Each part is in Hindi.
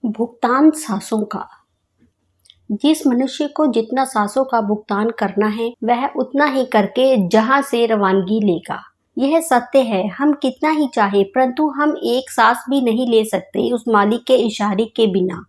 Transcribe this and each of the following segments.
भुगतान सांसों का। जिस मनुष्य को जितना सांसों का भुगतान करना है वह उतना ही करके जहां से रवानगी लेगा। यह सत्य है, हम कितना ही चाहे परंतु हम एक सांस भी नहीं ले सकते उस मालिक के इशारे के बिना।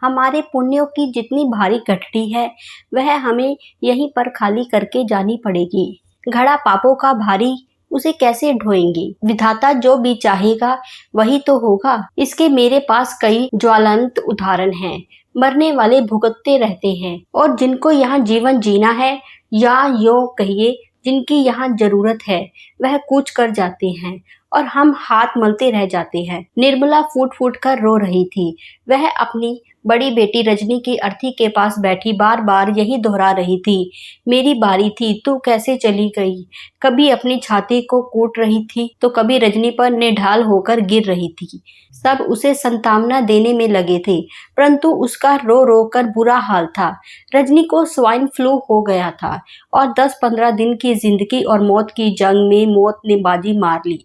हमारे पुण्यों की जितनी भारी गठरी है वह हमें यहीं पर खाली करके जानी पड़ेगी। घड़ा पापों का भारी, उसे कैसे ढोएंगे। विधाता जो भी चाहेगा वही तो होगा। इसके मेरे पास कई ज्वलंत उदाहरण हैं। मरने वाले भुगतते रहते हैं और जिनको यहाँ जीवन जीना है या यूं कहिए जिनकी यहाँ जरूरत है वह कूच कर जाते हैं और हम हाथ मलते रह जाते हैं। निर्मला फूट फूट कर रो रही थी। वह अपनी बड़ी बेटी रजनी की अर्थी के पास बैठी बार बार यही दोहरा रही थी, मेरी बारी थी, तू कैसे चली गई। कभी अपनी छाती को कूट रही थी तो कभी रजनी पर निढाल होकर गिर रही थी। सब उसे सांत्वना देने में लगे थे परंतु उसका रो रो कर बुरा हाल था। रजनी को स्वाइन फ्लू हो गया था और 10-15 दिन की जिंदगी और मौत की जंग में मौत ने बाजी मार ली।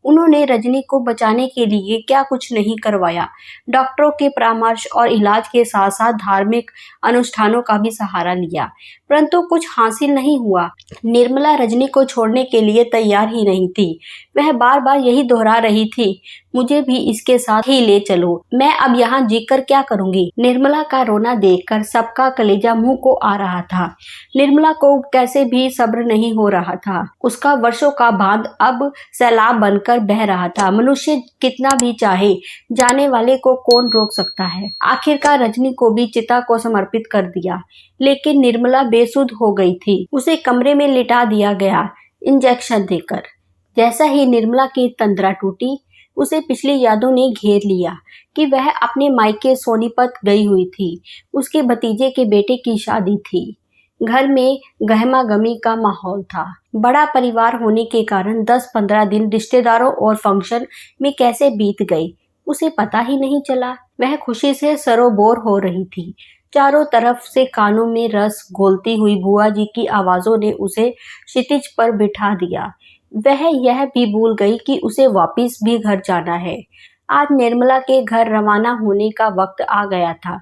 उन्होंने रजनी को बचाने के लिए क्या कुछ नहीं करवाया। डॉक्टरों के परामर्श और इलाज के साथ साथ धार्मिक अनुष्ठानों का भी सहारा लिया परंतु कुछ हासिल नहीं हुआ। निर्मला रजनी को छोड़ने के लिए तैयार ही नहीं थी। वह बार बार यही दोहरा रही थी, मुझे भी इसके साथ ही ले चलो, मैं अब यहाँ जीकर क्या करूंगी। निर्मला का रोना देखकर सबका कलेजा मुंह को आ रहा था। निर्मला को कैसे भी सब्र नहीं हो रहा था। उसका वर्षों का बांध अब सैलाब बनकर बह रहा था। मनुष्य कितना भी चाहे, जाने वाले को कौन रोक सकता है। आखिरकार रजनी को भी चिता को समर्पित कर दिया लेकिन निर्मला बेसुध हो गई थी। उसे कमरे में लिटा दिया गया इंजेक्शन देकर। जैसा ही निर्मला की तंद्रा टूटी उसे पिछली यादों ने घेर लिया कि वह अपने मायके सोनीपत गई हुई थी। उसके भतीजे के बेटे की शादी थी। घर में गहमागमी का माहौल था। बड़ा परिवार होने के कारण 10-15 दिन रिश्तेदारों और फंक्शन में कैसे बीत गए उसे पता ही नहीं चला। वह खुशी से सरोबोर हो रही थी। चारों तरफ से कानों में रस घोलती हुई बुआ जी की आवाजों ने उसे क्षितिज पर बिठा दिया। वह यह भी भूल गई कि उसे वापस भी घर जाना है। आज निर्मला के घर रवाना होने का वक्त आ गया था।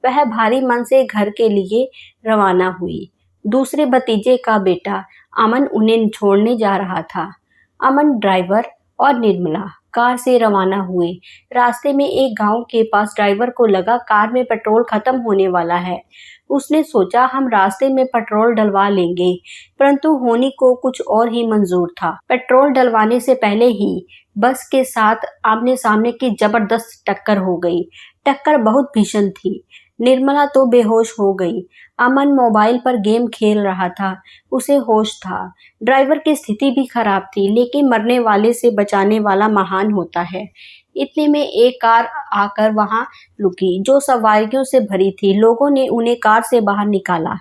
वह भारी मन से घर के लिए रवाना हुई। दूसरे भतीजे का बेटा अमन उन्हें छोड़ने जा रहा था। अमन ड्राइवर और निर्मला कार से रवाना हुए। रास्ते में एक गांव के पास ड्राइवर को लगा कार में पेट्रोल खत्म होने वाला है। उसने सोचा हम रास्ते में पेट्रोल डलवा लेंगे परंतु होनी को कुछ और ही मंजूर था। पेट्रोल डलवाने से पहले ही बस के साथ आमने सामने की जबरदस्त टक्कर हो गई। टक्कर बहुत भीषण थी। निर्मला तो बेहोश हो गई। अमन मोबाइल पर गेम खेल रहा था, उसे होश था। ड्राइवर की स्थिति भी खराब थी लेकिन मरने वाले से बचाने वाला महान होता है। इतने में एक कार आकर वहां रुकी जो सवारियों से भरी थी। लोगों ने उन्हें कार से बाहर निकाला।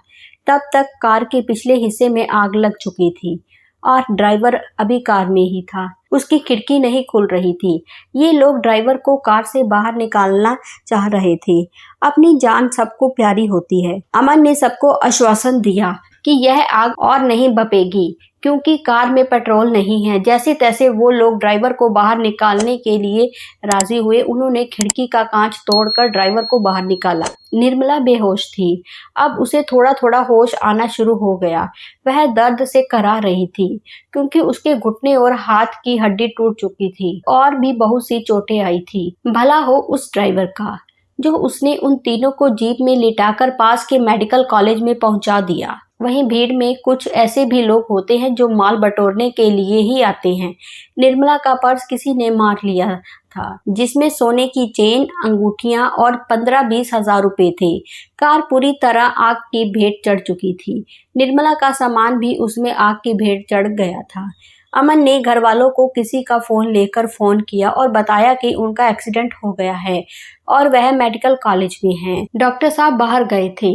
तब तक कार के पिछले हिस्से में आग लग चुकी थी और ड्राइवर अभी कार में ही था। उसकी खिड़की नहीं खुल रही थी। ये लोग ड्राइवर को कार से बाहर निकालना चाह रहे थे। अपनी जान सबको प्यारी होती है। अमन ने सबको आश्वासन दिया कि यह आग और नहीं भभकेगी क्योंकि कार में पेट्रोल नहीं है। जैसे तैसे वो लोग ड्राइवर को बाहर निकालने के लिए राजी हुए। उन्होंने खिड़की का कांच तोड़कर ड्राइवर को बाहर निकाला। निर्मला बेहोश थी। अब उसे थोड़ा थोड़ा होश आना शुरू हो गया। वह दर्द से करा रही थी क्योंकि उसके घुटने और हाथ की हड्डी टूट चुकी थी और भी बहुत सी चोटें आई थी। भला हो उस ड्राइवर का जो उसने उन तीनों को जीप में लिटाकर पास के मेडिकल कॉलेज में पहुंचा दिया। वहीं भीड़ में कुछ ऐसे भी लोग होते हैं जो माल बटोरने के लिए ही आते हैं। निर्मला का पर्स किसी ने मार लिया था जिसमें सोने की चेन, अंगूठियां और 15-20 हजार रुपए थे। कार पूरी तरह आग की भेंट चढ़ चुकी थी। निर्मला का सामान भी उसमें आग की भेंट चढ़ गया था। अमन ने घर वालों को किसी का फोन किया और बताया कि उनका एक्सीडेंट हो गया है और वह मेडिकल कॉलेज में हैं। डॉक्टर साहब बाहर गए थे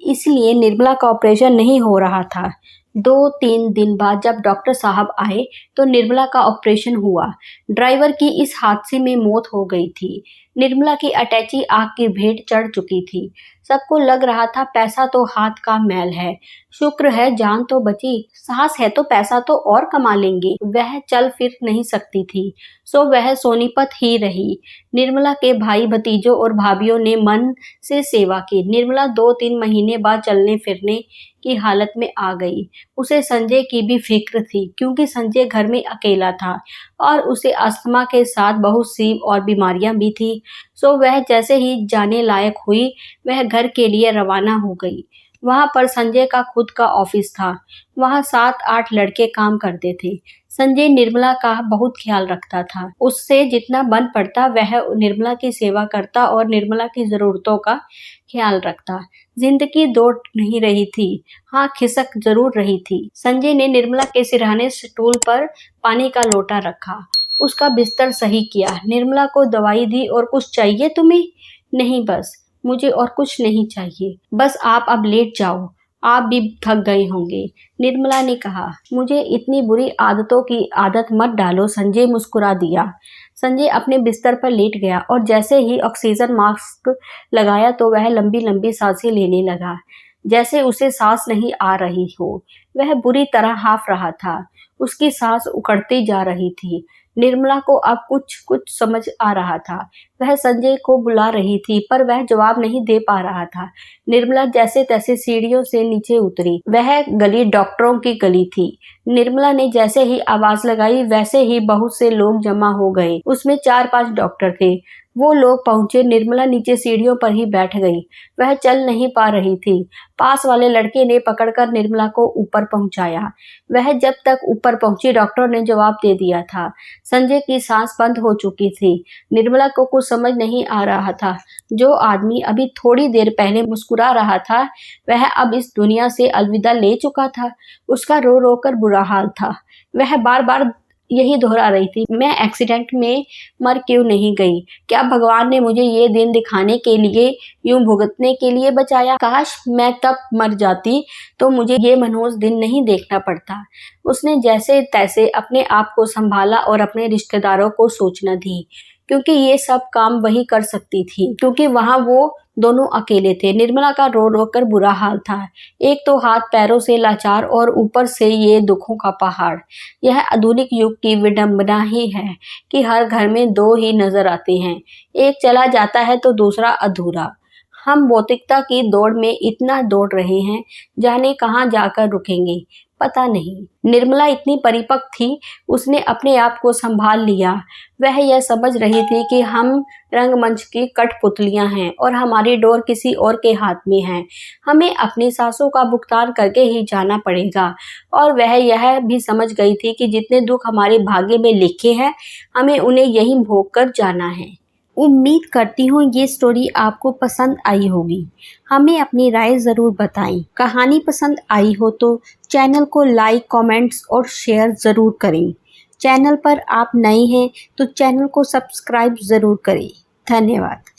इसलिए निर्मला का ऑपरेशन नहीं हो रहा था। 2-3 दिन बाद जब डॉक्टर साहब आए तो निर्मला का ऑपरेशन हुआ। ड्राइवर की इस हादसे में मौत हो गई थी। निर्मला की अटैची आग की भेंट चढ़ चुकी थी। सबको लग रहा था पैसा तो हाथ का मैल है, शुक्र है जान तो बची, साहस है तो पैसा तो और कमा लेंगे। वह चल फिर नहीं सकती थी, सो वह सोनीपत ही रही। निर्मला के भाई भतीजों और भाभीियों ने मन से सेवा की। निर्मला 2-3 महीने बाद चलने फिरने की हालत में आ गई। उसे संजय की भी फिक्र थी, क्योंकि संजय घर में अकेला था और उसे अस्थमा के साथ बहुत सी और बीमारियां भी थी। सो वह जैसे ही जाने लायक हुई, वह घर के लिए रवाना हो गई। वहां पर संजय का खुद का ऑफिस था। वहां 7-8 लड़के काम करते थे। संजय निर्मला का बहुत ख्याल रखता था। उससे जितना बन पड़ता वह निर्मला की सेवा करता और निर्मला की जरूरतों का ख्याल रखता। जिंदगी दौड़ नहीं रही थी, हाँ खिसक जरूर रही थी। संजय ने निर्मला के सिरहाने स्टूल पर पानी का लोटा रखा, उसका बिस्तर सही किया, निर्मला को दवाई दी। और कुछ चाहिए तुम्हें? नहीं बस, मुझे और कुछ नहीं चाहिए, बस आप अब लेट जाओ, आप भी थक गए होंगे, निर्मला ने कहा। मुझे इतनी बुरी आदतों की आदत मत डालो, संजय मुस्कुरा दिया। संजय अपने बिस्तर पर लेट गया और जैसे ही ऑक्सीजन मास्क लगाया तो वह लंबी लंबी सांसें लेने लगा, जैसे उसे सांस नहीं आ रही हो। वह बुरी तरह हाफ रहा था, उसकी सांस उखड़ती जा रही थी। निर्मला को अब कुछ कुछ समझ आ रहा था। वह संजय को बुला रही थी, पर वह जवाब नहीं दे पा रहा था। निर्मला जैसे तैसे सीढ़ियों से नीचे उतरी। वह गली डॉक्टरों की गली थी। निर्मला ने जैसे ही आवाज लगाई, वैसे ही बहुत से लोग जमा हो गए। उसमें 4-5 डॉक्टर थे। वो लोग पहुंचे, निर्मला नीचे सीढ़ियों पर ही बैठ गई। वह चल नहीं पा रही थी। पास वाले लड़के ने पकड़कर निर्मला को ऊपर पहुंचाया। वह जब तक ऊपर पहुंची, डॉक्टर ने जवाब दे दिया था। संजय की सांस बंद हो चुकी थी। निर्मला को कुछ समझ नहीं आ रहा था। जो आदमी अभी थोड़ी देर पहले मुस्कुरा रहा था, वह अब इस दुनिया से अलविदा ले चुका था। उसका रो रो कर बुरा हाल था। वह बार बार यही दोहरा रही थी, मैं एक्सीडेंट में मर क्यों नहीं गई? क्या भगवान ने मुझे ये दिन दिखाने के लिए, यूं भुगतने के लिए बचाया? काश मैं तब मर जाती तो मुझे ये मनहूस दिन नहीं देखना पड़ता। उसने जैसे तैसे अपने आप को संभाला और अपने रिश्तेदारों को सूचना दी, क्योंकि ये सब काम वही कर सकती थी, क्योंकि वहां वो दोनों अकेले थे। निर्मला का रो रो कर बुरा हाल था। एक तो हाथ पैरों से लाचार और ऊपर से ये दुखों का पहाड़। यह आधुनिक युग की विडंबना ही है कि हर घर में 2 ही नजर आते हैं, एक चला जाता है तो दूसरा अधूरा। हम भौतिकता की दौड़ में इतना दौड़ रहे हैं, जाने कहाँ जाकर रुकेंगे पता नहीं। निर्मला इतनी परिपक्व थी, उसने अपने आप को संभाल लिया। वह यह समझ रही थी कि हम रंगमंच की कठपुतलियां हैं और हमारी डोर किसी और के हाथ में है। हमें अपनी सांसों का भुगतान करके ही जाना पड़ेगा। और वह यह भी समझ गई थी कि जितने दुख हमारे भाग्य में लिखे हैं, हमें उन्हें यहीं भोग कर जाना है। उम्मीद करती हूँ ये स्टोरी आपको पसंद आई होगी। हमें अपनी राय ज़रूर बताएं। कहानी पसंद आई हो तो चैनल को लाइक, कमेंट्स और शेयर ज़रूर करें। चैनल पर आप नए हैं तो चैनल को सब्सक्राइब ज़रूर करें। धन्यवाद।